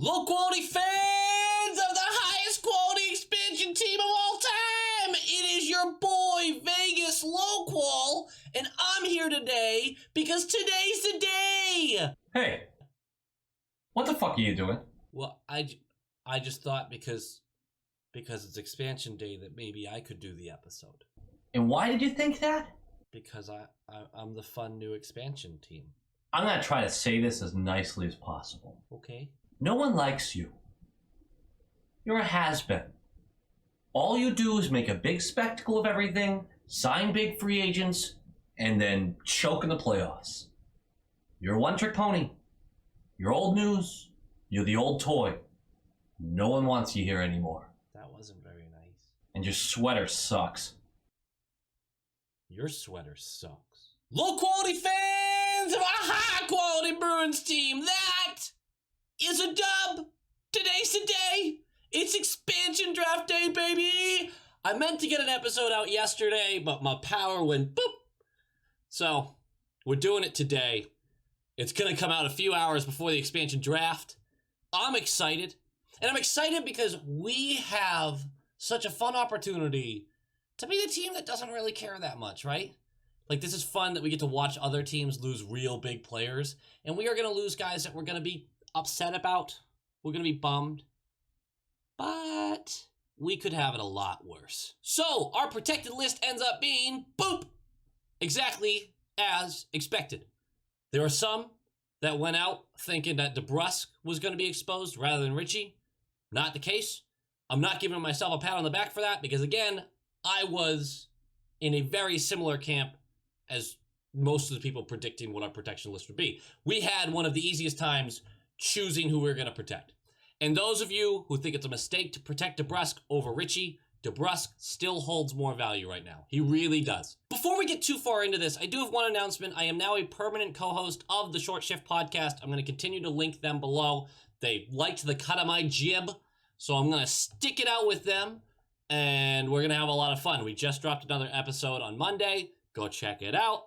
Low quality fans of the highest quality expansion team of all time! It is your boy Vegas Low Qual, and I'm here today because today's the day! Hey, what the fuck are you doing? Well, I just thought because it's expansion day that maybe I could do the episode. And why did you think that? Because I'm the fun new expansion team. I'm gonna try to say this as nicely as possible. Okay. No one likes you. You're a has-been. All you do is make a big spectacle of everything, sign big free agents, and then choke in the playoffs. You're a one-trick pony. You're old news. You're the old toy. No one wants you here anymore. That wasn't very nice. And your sweater sucks. Your sweater sucks. Low quality fans of a high quality Bruins team, that is a dub. Today's the day. It's expansion draft day, baby. I meant to get an episode out yesterday, but my power went boop. So we're doing it today. It's going to come out a few hours before the expansion draft. I'm excited. And I'm excited because we have such a fun opportunity to be the team that doesn't really care that much, right? Like, this is fun that we get to watch other teams lose real big players. And we are going to lose guys that we're going to be upset about. We're going to be bummed. But we could have it a lot worse. So, our protected list ends up being, boop, exactly as expected. There are some that went out thinking that DeBrusk was going to be exposed rather than Richie. Not the case. I'm not giving myself a pat on the back for that because, again, I was in a very similar camp as most of the people predicting what our protection list would be. We had one of the easiest times choosing who we were going to protect. And those of you who think it's a mistake to protect DeBrusk over Richie, DeBrusk still holds more value right now. He really does. Before we get too far into this, I do have one announcement. I am now a permanent co-host of the Short Shift podcast. I'm going to continue to link them below. They liked the cut of my jib, so I'm going to stick it out with them, and we're going to have a lot of fun. We just dropped another episode on Monday. Go check it out.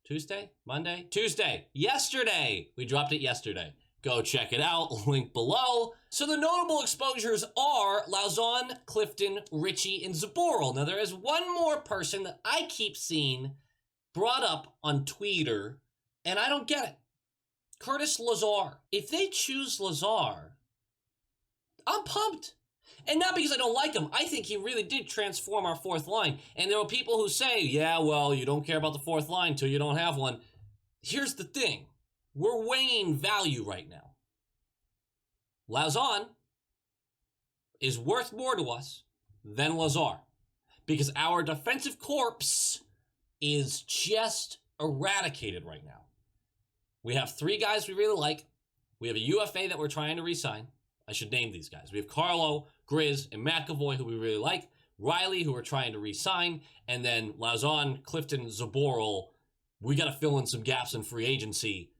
Tuesday? Monday? Tuesday. Yesterday. We dropped it yesterday. Go check it out. Link below. So the notable exposures are Lauzon, Clifton, Richie, and Zaboral. Now there is one more person that I keep seeing brought up on Twitter, and I don't get it. Curtis Lazar. If they choose Lazar, I'm pumped. And not because I don't like him. I think he really did transform our fourth line. And there are people who say, yeah, well, you don't care about the fourth line till you don't have one. Here's the thing. We're weighing value right now. Lauzon is worth more to us than Lazar. Because our defensive corpse is just eradicated right now. We have three guys we really like. We have a UFA that we're trying to re-sign. I should name these guys. We have Carlo, Grizz, and McAvoy, who we really like. Riley, who we're trying to re-sign. And then Lauzon, Clifton, Zaboral. We got to fill in some gaps in free agency.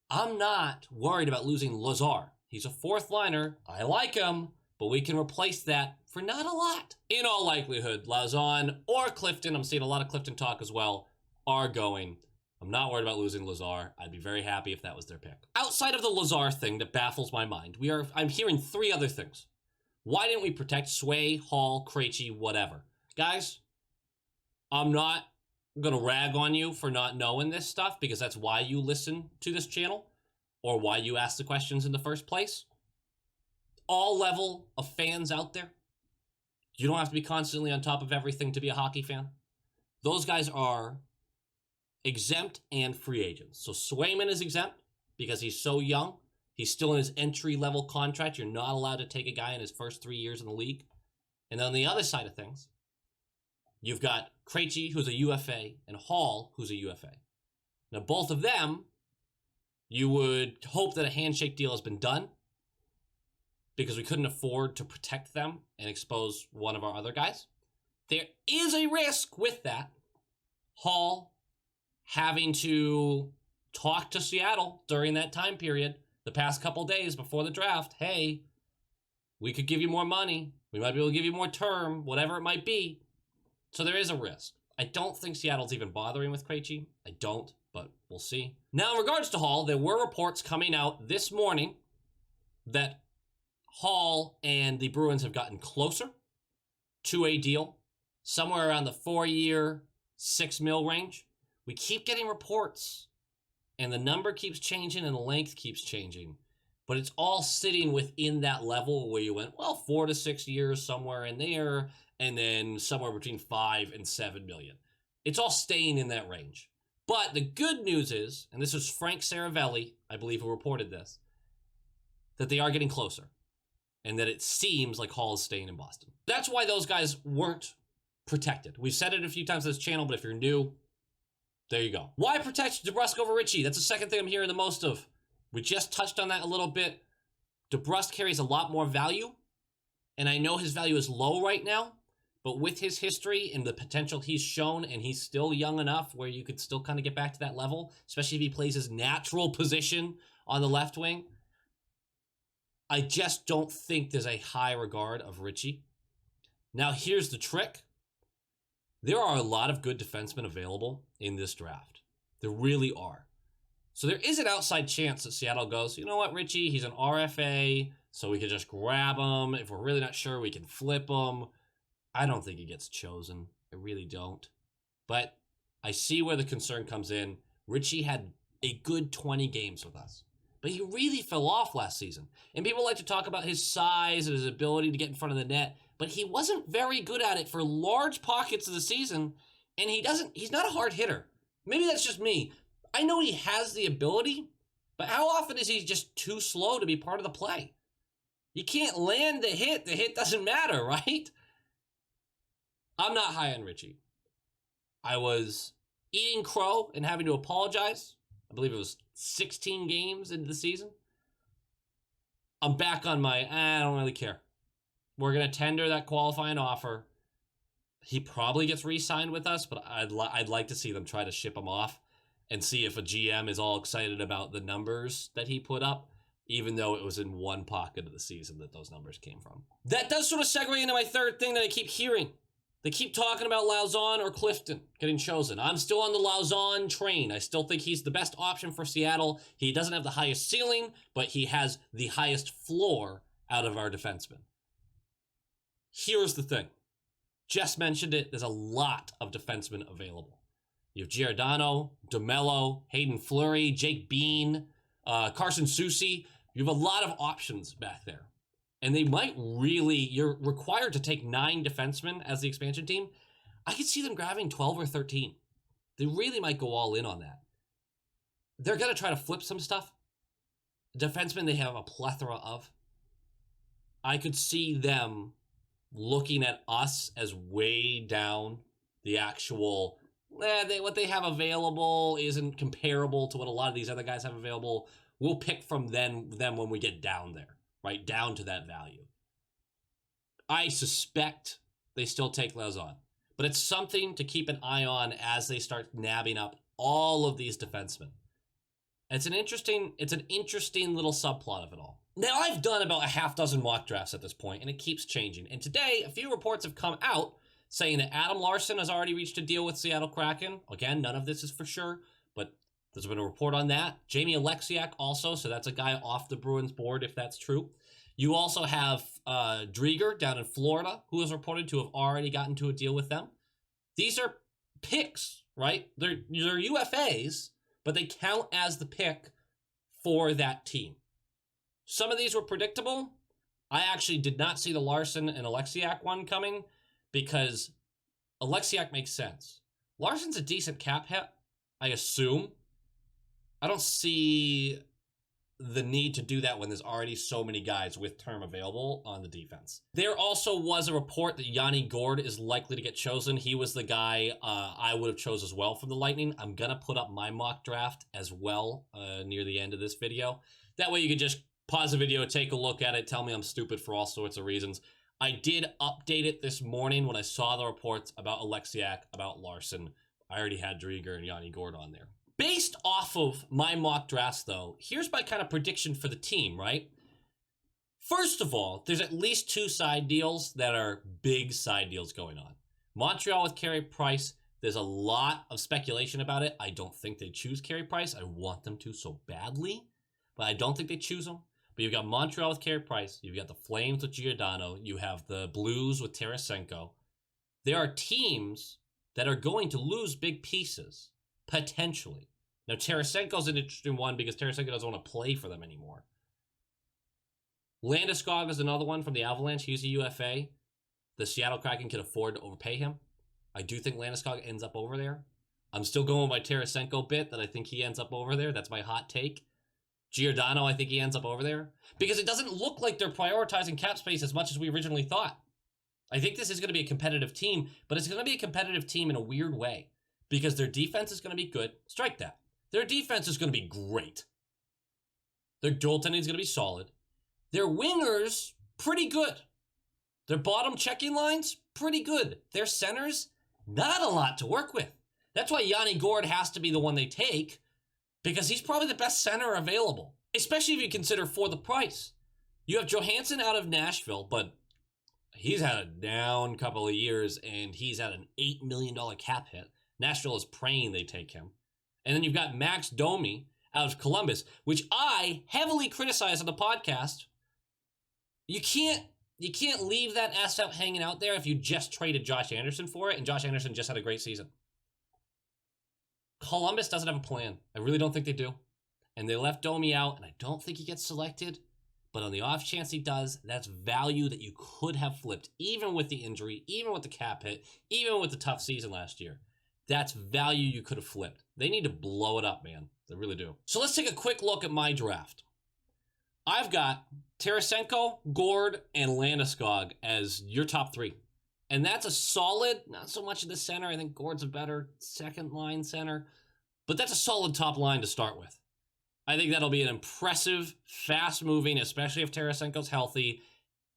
I'm not worried about losing Lazar. He's a fourth liner. I like him, but we can replace that for not a lot. In all likelihood, Lauzon or Clifton, I'm seeing a lot of Clifton talk as well, are going. I'm not worried about losing Lazar. I'd be very happy if that was their pick. Outside of the Lazar thing that baffles my mind, I'm hearing three other things. Why didn't we protect Sway, Hall, Krejci, whatever? Guys, I'm not going to rag on you for not knowing this stuff because that's why you listen to this channel or why you ask the questions in the first place. All level of fans out there, you don't have to be constantly on top of everything to be a hockey fan. Those guys are exempt and free agents. So Swayman is exempt because he's so young. He's still in his entry-level contract. You're not allowed to take a guy in his first 3 years in the league. And then on the other side of things, you've got Krejci, who's a UFA, and Hall, who's a UFA. Now, both of them, you would hope that a handshake deal has been done because we couldn't afford to protect them and expose one of our other guys. There is a risk with that. Hall having to talk to Seattle during that time period, the past couple days before the draft. Hey, we could give you more money. We might be able to give you more term, whatever it might be. So there is a risk. I don't think Seattle's even bothering with Krejci. I don't, but we'll see. Now, in regards to Hall, there were reports coming out this morning that Hall and the Bruins have gotten closer to a deal, somewhere around the 4-year, $6 million range. We keep getting reports, and the number keeps changing and the length keeps changing. But it's all sitting within that level where you went, well, 4 to 6 years, somewhere in there, and then somewhere between 5 and 7 million. It's all staying in that range. But the good news is, and this is Frank Saravelli, I believe, who reported this, that they are getting closer, and that it seems like Hall is staying in Boston. That's why those guys weren't protected. We've said it a few times on this channel, but if you're new, there you go. Why protect DeBrusk over Ritchie? That's the second thing I'm hearing the most of. We just touched on that a little bit. DeBrusk carries a lot more value, and I know his value is low right now, but with his history and the potential he's shown, and he's still young enough where you could still kind of get back to that level, especially if he plays his natural position on the left wing, I just don't think there's a high regard of Ritchie. Now, here's the trick. There are a lot of good defensemen available in this draft. There really are. So there is an outside chance that Seattle goes, you know what, Ritchie, he's an RFA, so we could just grab him. If we're really not sure, we can flip him. I don't think he gets chosen. I really don't. But I see where the concern comes in. Ritchie had a good 20 games with us, but he really fell off last season. And people like to talk about his size and his ability to get in front of the net, but he wasn't very good at it for large pockets of the season, and he's not a hard hitter. Maybe that's just me. I know he has the ability, but how often is he just too slow to be part of the play? You can't land the hit. The hit doesn't matter, right? I'm not high on Ritchie. I was eating crow and having to apologize. I believe it was 16 games into the season. I'm back on my, I don't really care. We're going to tender that qualifying offer. He probably gets re-signed with us, but I'd like to see them try to ship him off and see if a GM is all excited about the numbers that he put up, even though it was in one pocket of the season that those numbers came from. That does sort of segue into my third thing that I keep hearing. They keep talking about Lauzon or Clifton getting chosen. I'm still on the Lauzon train. I still think he's the best option for Seattle. He doesn't have the highest ceiling, but he has the highest floor out of our defensemen. Here's the thing. Jess mentioned it. There's a lot of defensemen available. You have Giordano, DeMello, Hayden Fleury, Jake Bean, Carson Soucy. You have a lot of options back there. And they might really, you're required to take 9 defensemen as the expansion team. I could see them grabbing 12 or 13. They really might go all in on that. They're going to try to flip some stuff. Defensemen they have a plethora of. I could see them looking at us as way down the actual, what they have available isn't comparable to what a lot of these other guys have available. We'll pick from them when we get down there. Right down to that value. I suspect they still take Lauzon, but it's something to keep an eye on as they start nabbing up all of these defensemen. It's an interesting little subplot of it all. Now, I've done about a half dozen mock drafts at this point, and it keeps changing. And today, a few reports have come out saying that Adam Larson has already reached a deal with Seattle Kraken. Again, none of this is for sure, but there's been a report on that. Jamie Alexiak also, so that's a guy off the Bruins board if that's true. You also have Drieger down in Florida, who is reported to have already gotten to a deal with them. These are picks, right? They're UFAs, but they count as the pick for that team. Some of these were predictable. I actually did not see the Larson and Alexiak one coming because Alexiak makes sense. Larson's a decent cap hit, I assume. I don't see the need to do that when there's already so many guys with term available on the defense. There also was a report that Yanni Gourde is likely to get chosen. He was the guy I would have chose as well from the Lightning. I'm going to put up my mock draft as well near the end of this video. That way you can just pause the video, take a look at it, tell me I'm stupid for all sorts of reasons. I did update it this morning when I saw the reports about Alexiak, about Larson. I already had Drieger and Yanni Gourde on there. Based off of my mock drafts, though, here's my kind of prediction for the team, right? First of all, there's at least 2 side deals that are big side deals going on. Montreal with Carey Price, there's a lot of speculation about it. I don't think they choose Carey Price. I want them to so badly, but I don't think they choose him But you've got Montreal with Carey Price. You've got the Flames with Giordano. You have the Blues with Tarasenko. There are teams that are going to lose big pieces, potentially. Now, Tarasenko's an interesting one because Tarasenko doesn't want to play for them anymore. Landeskog is another one from the Avalanche. He's a UFA. The Seattle Kraken can afford to overpay him. I do think Landeskog ends up over there. I'm still going with my Tarasenko bit that I think he ends up over there. That's my hot take. Giordano, I think he ends up over there. Because it doesn't look like they're prioritizing cap space as much as we originally thought. I think this is going to be a competitive team, but it's going to be a competitive team in a weird way. Because their defense is going to be good. Strike that. Their defense is going to be great. Their goaltending is going to be solid. Their wingers, pretty good. Their bottom checking lines, pretty good. Their centers, not a lot to work with. That's why Yanni Gourde has to be the one they take, because he's probably the best center available, especially if you consider for the price. You have Johansson out of Nashville, but he's had a down couple of years, and he's had an $8 million cap hit. Nashville is praying they take him. And then you've got Max Domi out of Columbus, which I heavily criticize on the podcast. You can't leave that asset hanging out there if you just traded Josh Anderson for it, and Josh Anderson just had a great season. Columbus doesn't have a plan. I really don't think they do. And they left Domi out, and I don't think he gets selected. But on the off chance he does, that's value that you could have flipped, even with the injury, even with the cap hit, even with the tough season last year. That's value you could have flipped. They need to blow it up, man. They really do. So let's take a quick look at my draft. I've got Tarasenko, Gourde, and Landeskog as your top three. And that's a solid, not so much in the center. I think Gourde's a better second line center. But that's a solid top line to start with. I think that'll be an impressive, fast-moving, especially if Tarasenko's healthy,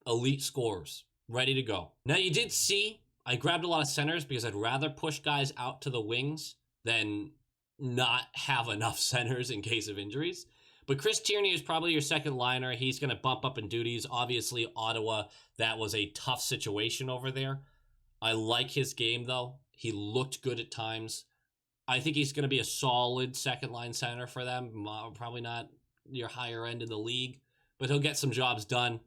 elite scorers, ready to go. Now, you did see I grabbed a lot of centers because I'd rather push guys out to the wings than not have enough centers in case of injuries. But Chris Tierney is probably your second liner. He's going to bump up in duties. Obviously, Ottawa, that was a tough situation over there. I like his game, though. He looked good at times. I think he's going to be a solid second-line center for them. Probably not your higher end in the league, but he'll get some jobs done.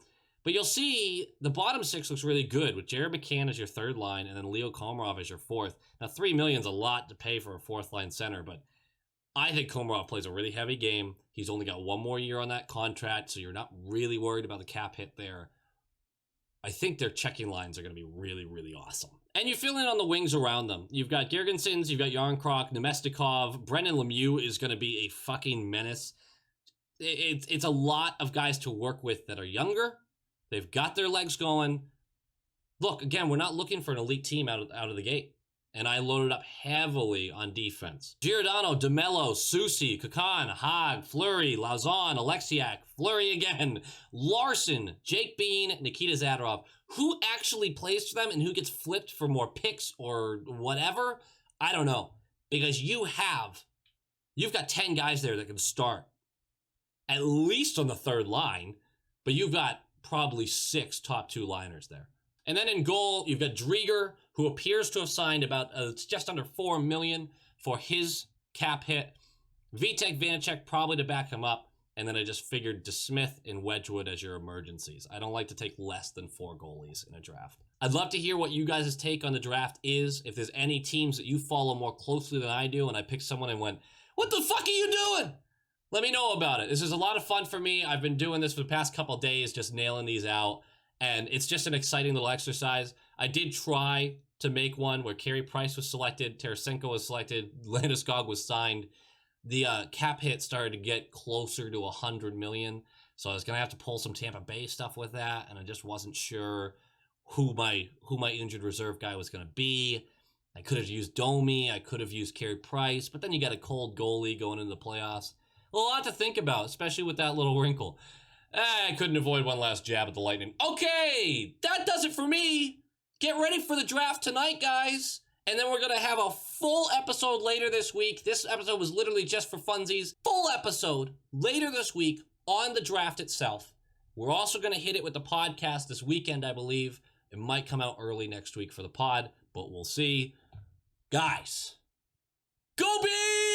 But you'll see the bottom six looks really good with Jared McCann as your third line and then Leo Komarov as your fourth. Now, $3 million is a lot to pay for a fourth-line center, but I think Komarov plays a really heavy game. He's only got one more year on that contract, so you're not really worried about the cap hit there. I think their checking lines are going to be really, really awesome. And you fill in on the wings around them. You've got Girgensons, you've got Yarncroc, Nemestikov. Brendan Lemieux is going to be a fucking menace. It's a lot of guys to work with that are younger. They've got their legs going. Look, again, we're not looking for an elite team out of the gate. And I loaded up heavily on defense. Giordano, DeMello, Soucy, Kakan, Haag, Fleury, Lauzon, Alexiak, Fleury again, Larson, Jake Bean, Nikita Zadorov. Who actually plays for them and who gets flipped for more picks or whatever? I don't know. Because you've got 10 guys there that can start. At least on the third line. But you've got probably 6 top 2 liners there. And then in goal, you've got Drieger, who appears to have signed about just under $4 million for his cap hit. Vitek Vanacek probably to back him up. And then I just figured DeSmith and Wedgwood as your emergencies. I don't like to take less than 4 goalies in a draft. I'd love to hear what you guys' take on the draft is. If there's any teams that you follow more closely than I do, and I picked someone and went, "What the fuck are you doing?" Let me know about it. This is a lot of fun for me. I've been doing this for the past couple of days, just nailing these out. And it's just an exciting little exercise. I did try to make one where Carey Price was selected, Tarasenko was selected, Landeskog was signed. The cap hit started to get closer to $100 million. So I was going to have to pull some Tampa Bay stuff with that. And I just wasn't sure who my injured reserve guy was going to be. I could have used Domi. I could have used Carey Price. But then you got a cold goalie going into the playoffs. A lot to think about, especially with that little wrinkle. I couldn't avoid one last jab at the Lightning. Okay, that does it for me. Get ready for the draft tonight, guys. And then we're going to have a full episode later this week. This episode was literally just for funsies. Full episode later this week on the draft itself. We're also going to hit it with the podcast this weekend, I believe. It might come out early next week for the pod, but we'll see. Guys, go Bees!